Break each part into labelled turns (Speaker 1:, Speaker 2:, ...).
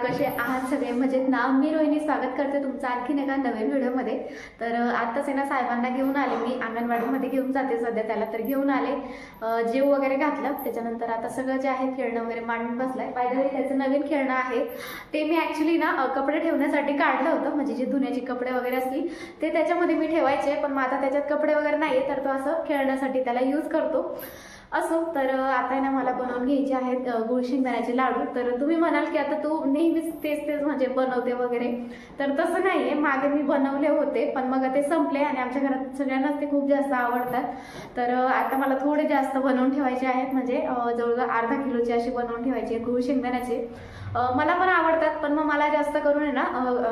Speaker 1: कसे आहात सगळे मजेत ना? मी रोहिणी स्वागत करते तुमचं आणखीन एका नवीन व्हिडिओमध्ये। तर आत्ताच आहे ना साहेबांना घेऊन आले मी, अंगणवाडीमध्ये घेऊन जाते सध्या त्याला। तर घेऊन आले, जेव वगैरे घातलं, त्याच्यानंतर आता सगळं जे आहे खेळणं वगैरे मांडून बसलाय। बाय द वे त्याचं नवीन खेळणं आहे ते मी ॲक्च्युली ना कपडे ठेवण्यासाठी काढलं होतं, म्हणजे जे धुण्याचे कपडे वगैरे असतील ते त्याच्यामध्ये मी ठेवायचे, पण मग आता त्याच्यात कपडे वगैरे नाही, तर तो असं खेळण्यासाठी त्याला यूज करतो असो। तर आता ना मला बनवून घ्यायचे आहेत गुळ शेंगदाण्याचे लाडू। तर तुम्ही म्हणाल की आता तू नेहमीच तेच म्हणजे बनवते वगैरे, तर तसं नाही आहे। मागे मी बनवले होते पण मग ते संपले आणि आमच्या घरात सगळ्यांनाच ते खूप जास्त आवडतात। तर आता मला थोडे जास्त बनवून ठेवायचे आहेत, म्हणजे जवळजवळ अर्धा किलोचे असे बनवून ठेवायचे गुळ शेंगदाण्याचे। मला पण आवडतात, पण मग मला जास्त करून आहे ना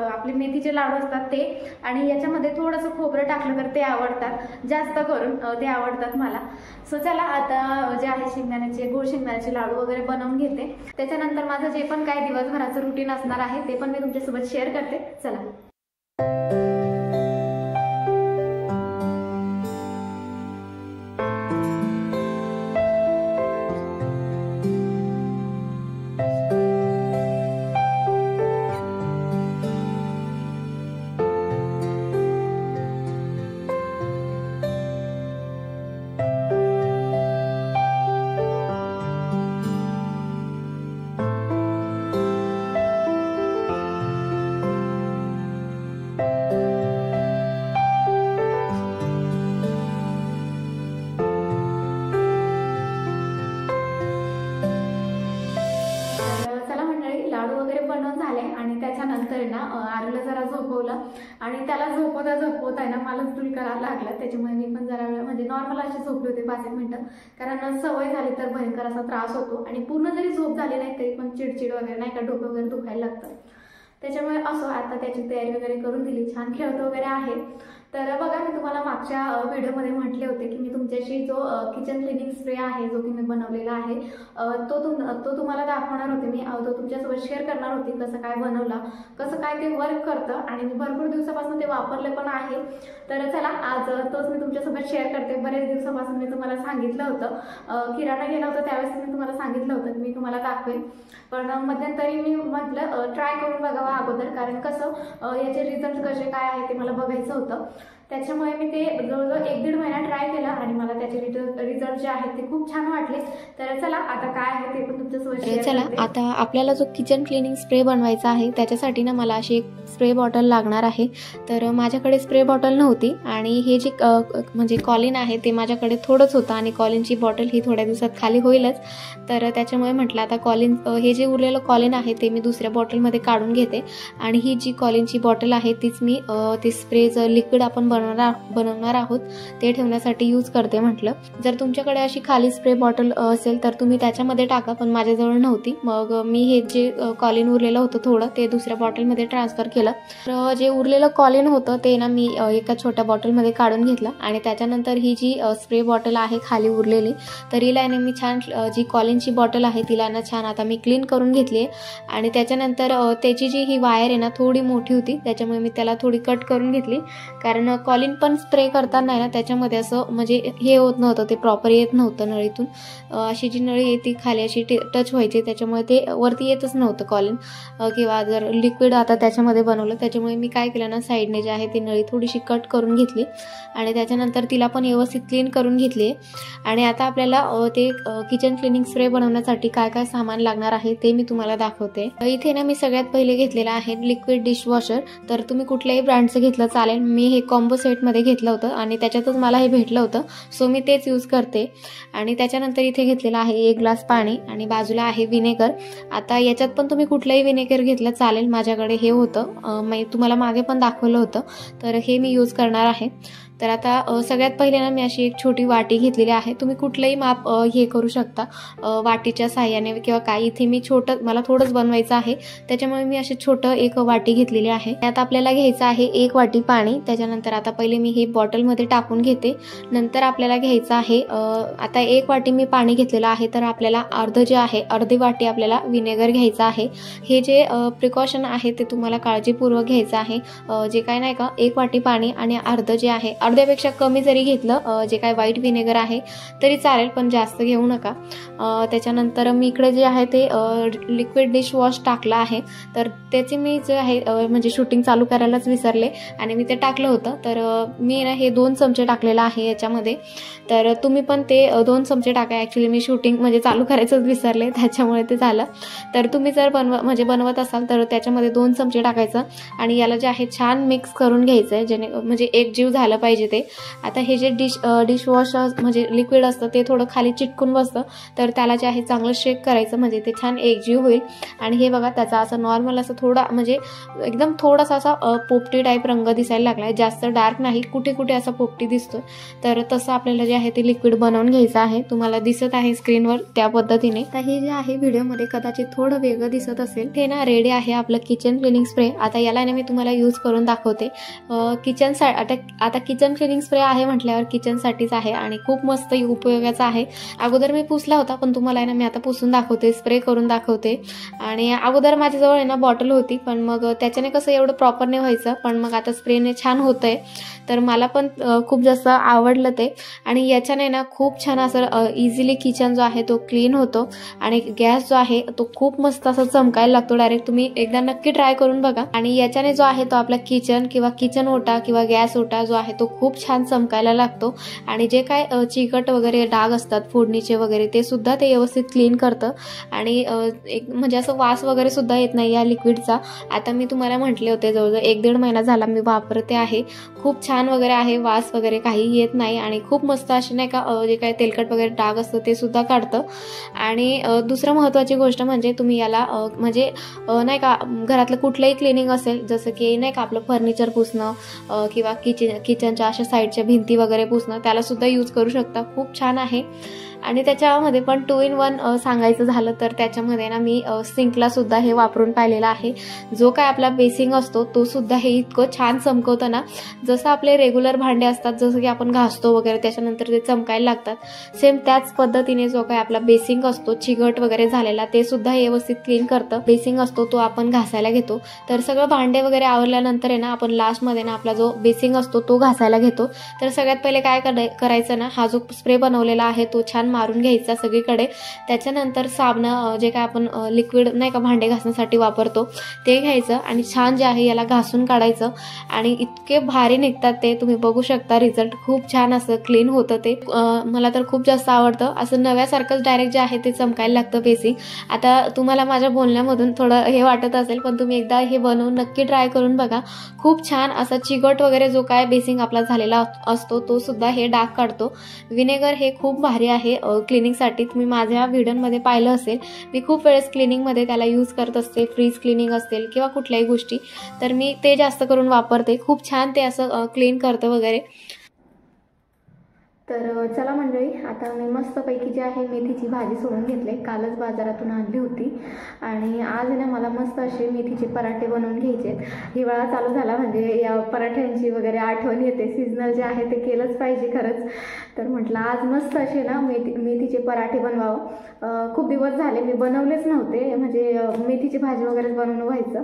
Speaker 1: आपले मेथीचे लाडू असतात ते, आणि याच्यामध्ये थोडंसं खोबरं टाकलं तर ते आवडतात, जास्त करून ते आवडतात मला। सो चला आता जे आहे शेंगदाण्याचे गुळ शेंगदाण्याचे लाडू वगैरे बनवून घेते, त्याच्यानंतर माझं जे पण काही दिवसभराचं रुटीन असणार आहे ते पण मी तुमच्यासोबत शेअर करते। चला लाडू वगैरे बनवून झाले आणि त्याच्यानंतर ना आरूला जरा झोपवलं, आणि त्याला झोपवता ना मला स्टूल करायला लागलं। त्याच्यामुळे मी पण जरा वेळ म्हणजे नॉर्मल अशी झोपली होते 5-1 मिनिटं, कारण सवय झाली तर भयंकर असा त्रास होतो, आणि पूर्ण जरी झोप झाली नाही तरी पण चिडचिड वगैरे नाही का, डोकं वगैरे दुखायला लागतं। त्याच्यामुळे असो आता त्याची तयारी वगैरे करून दिली, छान खेळतो वगैरे आहे। तर बघा, मी तुम्हाला मागच्या व्हिडिओमध्ये म्हटले होते की मी तुमच्याशी जो किचन क्लिनिंग स्प्रे आहे जो की मी बनवलेला आहे तो तुम्हाला दाखवणार होते मी, तो तुमच्यासोबत शेअर करणार होते कसं काय बनवला, कसं काय ते वर्क करतं, आणि मी भरपूर दिवसापासून ते वापरले पण आहे। तर चला आज तोच मी तुमच्यासोबत शेअर करते। बरेच दिवसापासून मी तुम्हाला सांगितलं होतं, किराणा गेला होता त्यावेळेस मी तुम्हाला सांगितलं होतं की मी तुम्हाला दाखवेन, पण मध्यंतरी मी म्हटलं ट्राय करून बघावं अगोदर, कारण कसं याचे रिझल्ट कसे काय आहे ते मला बघायचं होतं। त्याच्यामुळे मी ते जवळजवळ 1-1.5 महिना ट्राय केला आणि मला त्याचे रिझल्ट जे आहेत ते खूप छान वाटले। तर चला आता काय आहे ते पण तुमच्यासोबत शेअर करते।
Speaker 2: चला आता आपल्याला जो किचन क्लिनिंग स्प्रे बनवायचा आहे त्याच्यासाठी ना मला अशी एक स्प्रे बॉटल लागणार आहे। तर माझ्याकडे स्प्रे बॉटल नव्हती, आणि हे जे म्हणजे कॉलिन आहे ते माझ्याकडे थोडंच होतं, आणि कॉलिनची बॉटल ही थोड्या दिवसात खाली होईलच। तर त्याच्यामुळे म्हटलं आता कॉलिन हे जे उरलेलं कॉलिन आहे ते मी दुसऱ्या बॉटलमध्ये काढून घेते, आणि ही जी कॉलिनची बॉटल आहे तीच मी ते स्प्रेचं लिक्विड आपण बनवणार आहोत ते ठेवण्यासाठी यूज करते म्हटलं। जर तुमच्याकडे अशी खाली स्प्रे बॉटल असेल तर तुम्ही त्याच्यामध्ये टाका, पण माझ्याजवळ नव्हती, मग मी हे जे कॉलिन उरलेलं होतं थोडं ते दुसऱ्या बॉटलमध्ये ट्रान्सफर केलं। तर जे उरलेलं कॉलिन होतं ते ना मी एका छोट्या बॉटलमध्ये काढून घेतलं, आणि त्याच्यानंतर ही जी स्प्रे बॉटल आहे खाली उरलेली, तर हिला मी छान जी कॉलिनची बॉटल आहे तिला ना छान आता मी क्लीन करून घेतली आहे। आणि त्याच्यानंतर त्याची जी ही वायर आहे ना थोडी मोठी होती, त्याच्यामुळे मी त्याला थोडी कट करून घेतली, कारण कॉलिन पण स्प्रे करताना ना त्याच्यामध्ये असं म्हणजे हे होत नव्हतं, ते प्रॉपर येत नव्हतं नळीतून, अशी जी नळी आहे ती खाली अशी टच व्हायची, त्याच्यामुळे ते वरती येतच नव्हतं कॉलिन, किंवा जर लिक्विड आता त्याच्यामध्ये बनवलं। त्याच्यामुळे मी काय केलं ना साईडने जे आहे ती नळी थोडीशी कट करून घेतली, आणि त्याच्यानंतर तिला पण व्यवस्थित क्लीन करून घेतली। आणि आता आपल्याला ते किचन क्लिनिंग स्प्रे बनवण्यासाठी काय काय सामान लागणार आहे ते मी तुम्हाला दाखवते। इथे ना मी सगळ्यात पहिले घेतलेलं आहे लिक्विड डिशवॉशर। तर तुम्ही कुठल्याही ब्रँडचं घेतलं चालेल, मी हे कॉम्बो सेटमध्ये घेतलं होतं आणि त्याच्यातच मला हे भेटलं होतं, सो मी तेच यूज करते। आणि त्याच्यानंतर इथे घेतलेलं आहे 1 ग्लास पाणी, आणि बाजूला आहे विनेगर। आता याच्यात पण तुम्ही कुठलंही विनेगर घेतलं चालेल, माझ्याकडे हे होतं, मी तुम्हाला मागे पण दाखवलं होतं, तर हे मी यूज करणार आहे। तर आता सगळ्यात पहिले ना मी अशी एक छोटी वाटी घेतलेली आहे, तुम्ही कुठलंही माप हे करू शकता वाटीच्या साह्याने किंवा काय। इथे मी मला थोडंच बनवायचं आहे, त्याच्यामुळे मी अशी छोटं एक वाटी घेतलेली आहे। त्यात आपल्याला घ्यायचं आहे 1 वाटी पाणी। त्याच्यानंतर आता पहिले मी हे बॉटलमध्ये टाकून घेते, नंतर आपल्याला घ्यायचं आहे आता 1 वाटी मी पाणी घेतलेलं आहे, तर आपल्याला अर्धी वाटी आपल्याला विनेगर घ्यायचं आहे। हे जे प्रिकॉशन आहे ते तुम्हाला काळजीपूर्वक घ्यायचं आहे, जे काय नाही का 1 वाटी पाणी आणि अर्ध जे आहे अर्ध्यापेक्षा कमी जरी घेतलं जे काय व्हाईट व्हिनेगर आहे तरी चालेल, पण जास्त घेऊ नका. त्याच्यानंतर मी इकडे जे आहे ते लिक्विड डिशवॉश टाकला आहे. तर त्याचे मी जे आहे म्हणजे शूटिंग चालू करायलाच विसरले आणि मी ते टाकलं होतं. तर मी ना हे 2 चमचे टाकलेलं आहे याच्यामध्ये. तर तुम्ही पण ते 2 चमचे टाका. ॲक्च्युली मी शूटिंग म्हणजे चालू करायचंच विसरले, त्याच्यामुळे ते झालं. तर तुम्ही जर बनवत असाल तर त्याच्यामध्ये 2 चमचे टाकायचं आणि याला जे आहे छान मिक्स करून घ्यायचं आहे, जेणे म्हणजे एकजीव झालं पाहिजे ते. आता हे जे डिशवॉश म्हणजे लिक्विड असतं ते थोडं खाली चिटकून बसतं, तर त्याला जे आहे चांगलं शेक करायचं म्हणजे ते छान एकजीव होईल. आणि हे बघा त्याचा असं नॉर्मल असं थोडा म्हणजे एकदम थोडासा असा पोपटी टाईप रंग दिसायला लागला आहे, जास्त डार्क नाही, कुठे कुठे असा पोपटी दिसतोय. तर तसं आपल्याला जे आहे ते लिक्विड बनवून घ्यायचं आहे. तुम्हाला दिसत आहे स्क्रीनवर त्या पद्धतीने. तर हे जे आहे व्हिडिओमध्ये कदाचित थोडं वेगळं दिसत असेल. हे ना रेडी आहे आपलं किचन क्लिनिंग स्प्रे. आता याला ना मी तुम्हाला यूज करून दाखवते. आता किचन क्लिनिंग स्प्रे आहे म्हटल्यावर किचनसाठीच आहे आणि खूप मस्त उपयोगाचा आहे. अगोदर मी पुसला होता, पण तुम्हाला ना मी आता पुसून दाखवते, स्प्रे करून दाखवते. आणि अगोदर माझ्याजवळ आहे ना बॉटल होती, पण मग त्याच्याने कसं एवढं प्रॉपर नाही व्हायचं, पण मग आता स्प्रेने छान होतंय. तर मला पण खूप जास्त आवडलं ते. आणि याच्याने ना खूप छान असं इझिली किचन जो आहे तो क्लीन होतो आणि गॅस जो आहे तो खूप मस्त असं चमकायला लागतो डायरेक्ट. तुम्ही एकदा नक्की ट्राय करून बघा. आणि याच्याने जो आहे तो आपला किचन किंवा किचन ओटा किंवा गॅस ओटा जो आहे तो खूप छान चमकायला लागतो. आणि जे काय चिकट वगैरे डाग असतात फोडणीचे वगैरे ते सुद्धा ते व्यवस्थित क्लीन करतं. आणि एक म्हणजे असं वास वगैरे सुद्धा येत नाही या लिक्विडचा. आता मी तुम्हाला म्हटले होते जवळजवळ 1-1.5 महिना झाला मी वापरते आहे. खूप छान वगैरे आहे, वास वगैरे काही येत नाही आणि खूप मस्त असे नाही का जे काही तेलकट वगैरे डाग असतं ते सुद्धा काढतं. आणि दुसरं महत्त्वाची गोष्ट म्हणजे तुम्ही याला म्हणजे नाही का घरातलं कुठलंही क्लिनिंग असेल, जसं की नाही का आपलं फर्निचर पुसणं किंवा किचनच्या अशा साईडच्या भिंती वगैरे पुसणं, त्याला सुद्धा यूज करू शकता. खूप छान आहे. आणि त्याच्यामध्ये पण 2 in 1 सांगायचं झालं तर त्याच्यामध्ये ना मी सिंकला सुद्धा हे वापरून पाहिलेलं आहे. जो काय आपला बेसिंग असतो तो सुद्धा हे इतकं छान चमकवतं ना, जसं आपले रेग्युलर भांडे असतात जसं की आपण घासतो वगैरे त्याच्यानंतर ते चमकायला लागतात, सेम त्याच पद्धतीने जो काय आपला बेसिंग असतो चिकट वगैरे झालेला ते सुद्धा हे व्यवस्थित क्लीन करतं. बेसिंग असतो तो आपण घासायला घेतो, तर सगळं भांडे वगैरे आवरल्यानंतर आहे ना आपण लास्टमध्ये ना आपला जो बेसिंग असतो तो घासायला घेतो. तर सगळ्यात पहिले काय करायचं ना, हा जो स्प्रे बनवलेला आहे तो छान मारून घ्यायचा सगळीकडे. त्याच्यानंतर साबण जे काय आपण लिक्विड नाही का भांडे घासण्यासाठी वापरतो ते घ्यायचं आणि छान जे आहे याला घासून काढायचं. आणि इतके भारी निघतात ते, तुम्ही बघू शकता रिझल्ट. खूप छान असं क्लीन होतं ते. मला तर खूप जास्त आवडतं. असं नव्यासारखंच डायरेक्ट जे आहे ते चमकायला लागतं बेसिंग. आता तुम्हाला माझ्या बोलण्यामधून थोडं हे वाटत असेल, पण तुम्ही एकदा हे बनवून नक्की ट्राय करून बघा. खूप छान असा चिकट वगैरे जो काय बेसिंग आपला झालेला असतो तो सुद्धा हे डाग काढतो. विनेगर हे खूप भारी आहे क्लिनिंगसाठी. तुम्ही माझ्या व्हिडिओमध्ये पाहिलं असेल, मी खूप वेळेस क्लिनिंगमध्ये त्याला यूज करत असते. फ्रीज क्लिनिंग असेल किंवा कुठल्याही गोष्टी, तर मी ते जास्त करून वापरते. खूप छान ते असं क्लीन करतं वगैरे.
Speaker 1: तर चला मंडळी, आता मी मस्तपैकी जी आहे मेथीची भाजी सोडून घेतली. कालच बाजारातून आणली होती आणि आज ना मला मस्त असे मेथीचे पराठे बनवून घ्यायचे. हिवाळा चालू झाला म्हणजे या पराठ्यांची वगैरे आठवण येते. सीजनल जे आहे ते केलंच पाहिजे खरंच. तर म्हटलं आज मस्त असे ना मेथीचे पराठे बनवावं. खूप दिवस झाले मी बनवलेच नव्हते, म्हणजे मेथीची भाजी वगैरेच बनवणं व्हायचं.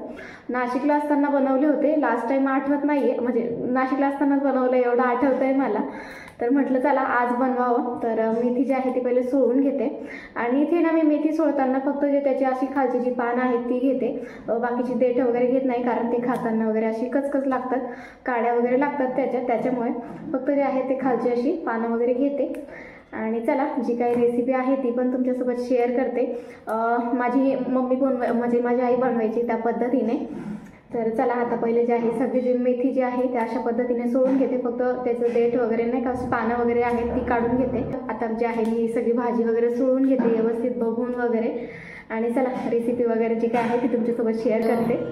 Speaker 1: नाशिकला असताना बनवले होते, लास्ट टाईम आठवत नाही आहे, म्हणजे नाशिकला असतानाच बनवलं एवढं आठवतं आहे मला. तर म्हटलं चला आज बनवावं. तर मेथी जी आहे ती पहिले सोडून घेते. आणि इथे ना मी मेथी सोडताना फक्त जे त्याची अशी खालची जी पानं आहेत ती घेते, बाकीची देठ वगैरे घेत नाही, कारण ते खाताना वगैरे अशी कचकच लागतात, काड्या वगैरे लागतात त्याच्यामुळे फक्त जे आहे ते खालची अशी पानं वगैरे घेते. आणि चला जी काही रेसिपी आहे ती पण तुमच्यासोबत शेअर करते. माझी मम्मी म्हणजे माझी आई बनवायची त्या पद्धतीने. तर चला आता पहिले जे आहे सगळी जी मेथी जी आहे त्या अशा पद्धतीने सोडून घेते. फक्त त्याचं देठ वगैरे नाही का पानं वगैरे आहेत ती काढून घेते. आता जे आहे मी सगळी भाजी वगैरे सोडून घेते व्यवस्थित बघून वगैरे. आणि चला रेसिपी वगैरे जी काय आहे ती तुमच्यासोबत शेअर करते.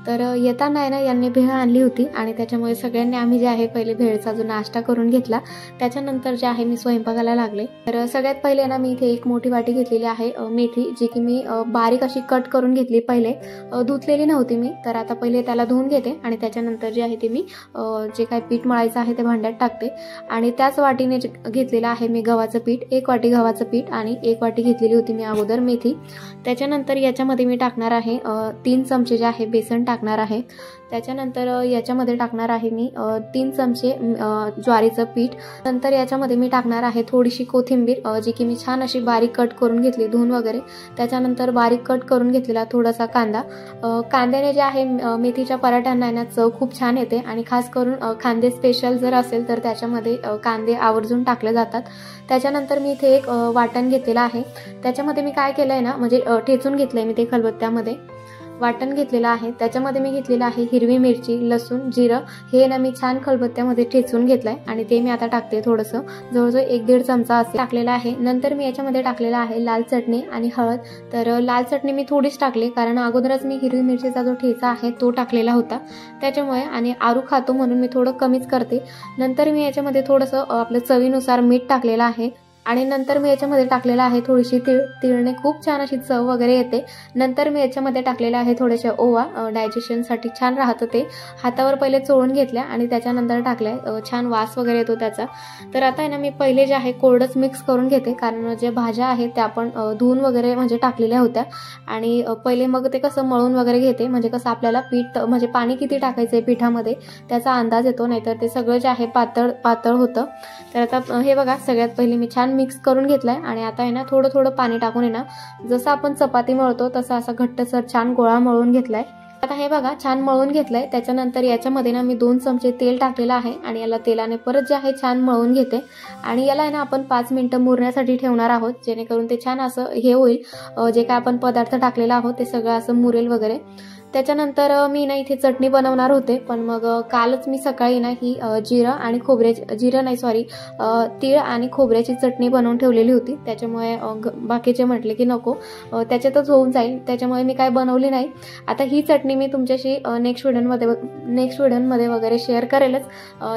Speaker 2: तर येताना आहे ना यांनी भेळ आणली होती आणि त्याच्यामुळे सगळ्यांनी आम्ही जे आहे पहिले भेळचा जो नाश्ता करून घेतला. त्याच्यानंतर जे आहे मी स्वयंपाकाला लागले. तर सगळ्यात पहिले ना मी इथे एक मोठी वाटी घेतलेली आहे मेथी, जी की मी बारीक अशी कट करून घेतली. पहिले धुतलेली नव्हती मी, तर आता पहिले त्याला धुवून घेते आणि त्याच्यानंतर जे आहे ते मी जे काय पीठ मळायचं आहे ते भांड्यात टाकते. आणि त्याच वाटीने घेतलेलं आहे मी गव्हाचं पीठ, 1 वाटी गव्हाचं पीठ आणि 1 वाटी घेतलेली होती मी अगोदर मेथी. त्याच्यानंतर याच्यामध्ये मी टाकणार आहे 3 चमचे जे आहे बेसन टाकणार आहे. त्याच्यानंतर याच्यामध्ये टाकणार आहे मी 3 चमचे ज्वारीचं पीठ. नंतर याच्यामध्ये मी टाकणार आहे थोडीशी कोथिंबीर, जी की मी छान अशी बारीक कट करून घेतली धुवून वगैरे. त्याच्यानंतर बारीक कट करून घेतलेला थोडासा कांदा. कांद्याने जे आहे मेथीच्या पराठ्यांना आहे ना चव खूप छान येते आणि खास करून कांदे स्पेशल जर असेल तर त्याच्यामध्ये कांदे आवर्जून टाकले जातात. त्याच्यानंतर मी इथे एक वाटण घेतलेलं आहे. त्याच्यामध्ये मी काय केलं आहे ना, म्हणजे ठेचून घेतलं आहे मी ते खलबत्त्यामध्ये वाटण घेतलेलं आहे. त्याच्यामध्ये मी घेतलेलं आहे हिरवी मिरची, लसूण, जिरं हे ना मी छान खलबत्त्यामध्ये ठेचून घेतलंय आणि ते मी आता टाकते. थोडंसं जवळजवळ 1-1.5 चमचा असे टाकलेला आहे. नंतर मी याच्यामध्ये टाकलेला आहे लाल चटणी आणि हळद. तर लाल चटणी मी थोडीच टाकली कारण अगोदरच मी हिरवी मिरचीचा जो ठेचा आहे तो टाकलेला होता त्याच्यामुळे, आणि आरू खातो म्हणून मी थोडं कमीच करते. नंतर मी याच्यामध्ये थोडंसं आपलं चवीनुसार मीठ टाकलेलं आहे आणि नंतर मी याच्यामध्ये टाकलेलं आहे थोडीशी तिळने खूप छान अशी चव वगैरे येते. नंतर मी याच्यामध्ये टाकलेलं आहे थोडेसे ओवा, डायजेशनसाठी छान राहतं ते. हातावर पहिले चोळून घेतल्या आणि त्याच्यानंतर टाकल्या, छान वास वगैरे येतो त्याचा. तर आता आहे ना मी पहिले जे आहे कोरडंच मिक्स करून घेते कारण जे भाज्या आहेत त्या आपण धुवून वगैरे म्हणजे टाकलेल्या होत्या आणि पहिले मग ते कसं मळून वगैरे घेते, म्हणजे कसं आपल्याला पीठ म्हणजे पाणी किती टाकायचं आहे पिठामध्ये त्याचा अंदाज येतो, नाहीतर ते सगळं जे आहे पातळ पातळ होतं. तर आता हे बघा सगळ्यात पहिले मी छान मिक्स करून घेतलाय आणि आता आहे ना थोडं थोडं पाणी टाकून आहे ना जसं आपण चपाती मळतो तसा असा घट्टसर छान गोळा मळून घेतलाय. आता हे बघा छान मळून घेतलंय. त्याच्यानंतर याच्यामध्ये ना मी 2 चमचे तेल टाकलेलं आहे आणि याला तेलाने परत जे आहे छान मळून घेते आणि याला आहे ना आपण 5 मिनिटं मुरण्यासाठी ठेवणार आहोत, जेणेकरून ते छान असं हे होईल, जे काय आपण पदार्थ टाकलेला आहोत ते सगळं असं मुरेल वगैरे. त्याच्यानंतर मी ना इथे चटणी बनवणार होते, पण मग कालच मी सकाळी ना ही तीळ आणि खोबऱ्याची चटणी बनवून ठेवलेली होती. त्याच्यामुळे बाकीचे म्हटले की नको, त्याच्यातच होऊन जाईल, त्याच्यामुळे मी काय बनवली नाही. आता ही चटणी मी तुमच्याशी नेक्स्ट व्हिडिओमध्ये वगैरे शेअर करेलच.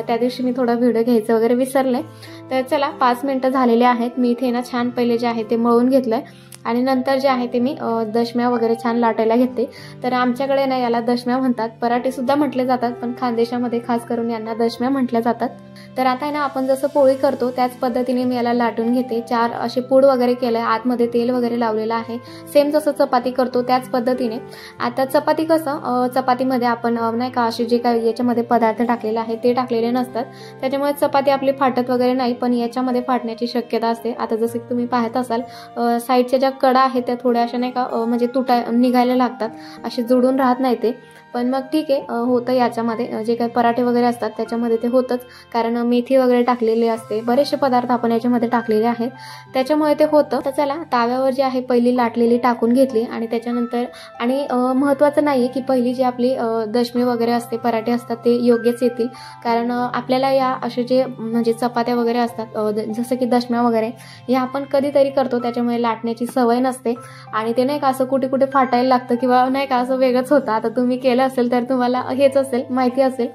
Speaker 2: त्या दिवशी मी थोडा व्हिडिओ घ्यायचं वगैरे विसरले. तर चला 5 मिनिटं झालेले आहेत. मी इथे ना छान पहिले जे आहे ते मळून घेतलंय आणि नंतर जे आहे ते मी दशम्या वगैरे छान लाटायला घेते. तर आमच्याकडे ना याला दशम्या म्हणतात, पराठे सुद्धा म्हटले जातात, पण खानदेशामध्ये खास करून यांना दशम्या म्हटल्या जातात. तर आता आहे ना आपण जसं पोळी करतो त्याच पद्धतीने मी याला लाटून घेते. 4 असे पूड वगैरे केलंय, आतमध्ये तेल वगैरे लावलेलं आहे, सेम जसं चपाती करतो त्याच पद्धतीने. आता चपाती कसं चपातीमध्ये आपण नाही का असे जे काही याच्यामध्ये पदार्थ टाकलेले आहे ते टाकलेले नसतात, त्याच्यामुळे चपाती आपली फाटत वगैरे नाही, पण याच्यामध्ये फाटण्याची शक्यता असते. आता जसं की तुम्ही पाहत असाल साईडच्या ज्या कडा आहेत त्या थोड्या अशा नाही का म्हणजे निघायला लागतात, असे जोडून राहत नाही ते. पण मग ठीक आहे, होतं याच्यामध्ये जे काही पराठे वगैरे असतात त्याच्यामध्ये ते होतंच, कारण मेथी वगैरे टाकलेली असते, बरेचसे पदार्थ आपण याच्यामध्ये टाकलेले आहेत त्याच्यामुळे ते होतं. तर चला ताव्यावर जे आहे पहिली लाटलेली टाकून घेतली आणि त्याच्यानंतर आणि महत्त्वाचं नाही आहे की पहिली जी आपली दशमी वगैरे असते पराठे असतात ते योग्यच येतील, कारण आपल्याला या असे जे म्हणजे चपात्या वगैरे असतात जसं की दशम्या वगैरे हे आपण कधीतरी करतो, त्याच्यामुळे लाटण्याची सवय नसते आणि ते नाही का असं कुठे कुठे फाटायला लागतं किंवा नाही का असं वेगळंच होतं. आता तुम्ही केलं असेल तर तुम्हाला हेच असेल माहिती असेल.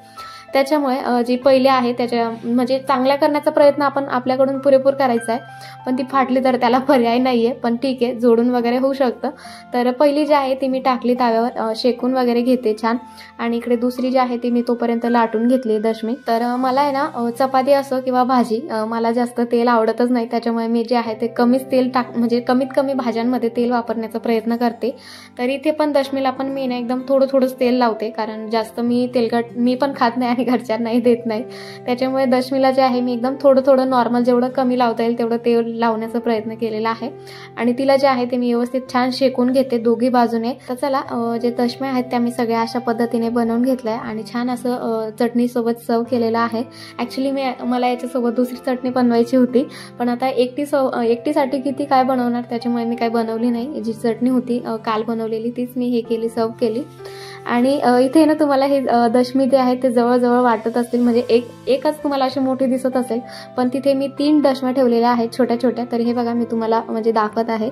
Speaker 2: त्याच्यामुळे जी पहिली आहे त्याच्या म्हणजे चांगल्या करण्याचा प्रयत्न आपण आपल्याकडून पुरेपूर करायचा आहे, पण ती फाटली तर त्याला पर्याय नाहीये, पण ठीक आहे जोडून वगैरे होऊ शकतं. तर पहिली जी आहे ती मी टाकली ताव्यावर, शेकून वगैरे घेते छान, आणि इकडे दुसरी जी आहे ती मी तोपर्यंत लाटून घेतली दशमी. तर मला आहे ना चपाती असो किंवा भाजी मला जास्त तेल आवडतच नाही, त्याच्यामुळे मी जे आहे ते कमीच तेल म्हणजे कमीत कमी भाज्यांमध्ये तेल वापरण्याचा प्रयत्न करते. तर इथे पण दशमीला पण मी ना एकदम थोडंच तेल लावते, कारण जास्त मी तेलकट मी पण खात नाही आणि घरच्यांनाही देत नाही, त्याच्यामुळे दशमीला जे आहे मी एकदम थोडं नॉर्मल जेवढं कमी लावता येईल तेवढं तेल लावण्याचा प्रयत्न केलेला आहे आणि तिला जे आहे ते मी व्यवस्थित छान शेकून घेते दोघी बाजूने. तर चला जे दशम्या आहेत त्या मी सगळ्या अशा पद्धतीने बनवून घेतल्या आणि छान असं चटणीसोबत सर्व केलेलं आहे. ॲक्च्युली मला याच्यासोबत दुसरी चटणी बनवायची होती, पण आता एकटीसाठी किती काय बनवणार, त्याच्यामुळे मी काय बनवली नाही. जी चटणी होती काल बनवलेली तीच मी हे केली, सर्व केली. आणि इथे ना तुम्हाला हे दशमी जे आहे ते जवळजवळ वाटत असतील, म्हणजे एकच तुम्हाला अशी मोठी दिसत असेल, पण तिथे मी 3 दशम्या ठेवलेल्या आहेत छोट्या छोट्या. तर हे बघा मी तुम्हाला म्हणजे दाखवत आहे.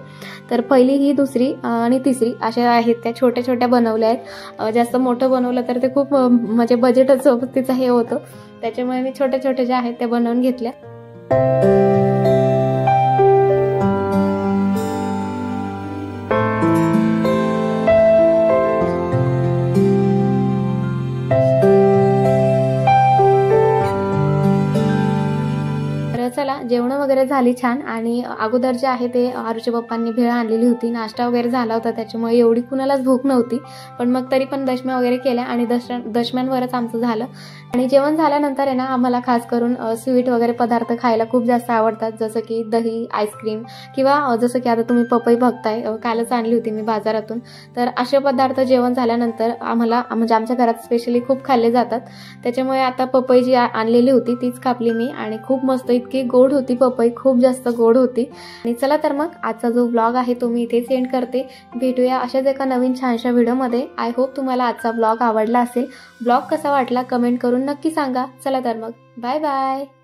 Speaker 2: तर पहिली ही, दुसरी आणि तिसरी अशा आहेत त्या छोट्या छोट्या बनवल्या आहेत. जास्त मोठं बनवलं तर ते खूप म्हणजे बजेटच तिचं हे होतं, त्याच्यामुळे मी छोट्या छोट्या ज्या आहेत त्या बनवून घेतल्या. चला जेवण वगैरे झाली छान. आणि अगोदर जे आहे ते आरूच्या पप्पांनी भेळ आणलेली होती, नाश्ता वगैरे झाला होता, त्याच्यामुळे एवढी कुणालाच भूक नव्हती. पण मग तरी पण दशम्या वगैरे केल्या आणि दशम्यांवरच आमचं झालं. आणि जेवण झाल्यानंतर आहे ना आम्हाला खास करून स्वीट वगैरे पदार्थ खायला खूप जास्त आवडतात, जसं की दही, आईस्क्रीम किंवा जसं की आता तुम्ही पपई बघताय, कालच आणली होती मी बाजारातून. तर असे पदार्थ जेवण झाल्यानंतर आम्हाला म्हणजे आमच्या घरात स्पेशली खूप खाल्ले जातात. त्याच्यामुळे आता पपई जी आणलेली होती तीच कापली मी आणि खूप मस्त इतकी गोड होती पपई, खूप जास्त गोड होती. आणि चला तर मग आजचा जो ब्लॉग आहे तो मी इथेच एंड करते. भेटूया अशाच एका नवीन छानशा व्हिडिओमध्ये. आय होप तुम्हाला आजचा ब्लॉग आवडला असेल. ब्लॉग कसा वाटला कमेंट करून नक्की सांगा. चला तर मग बाय बाय.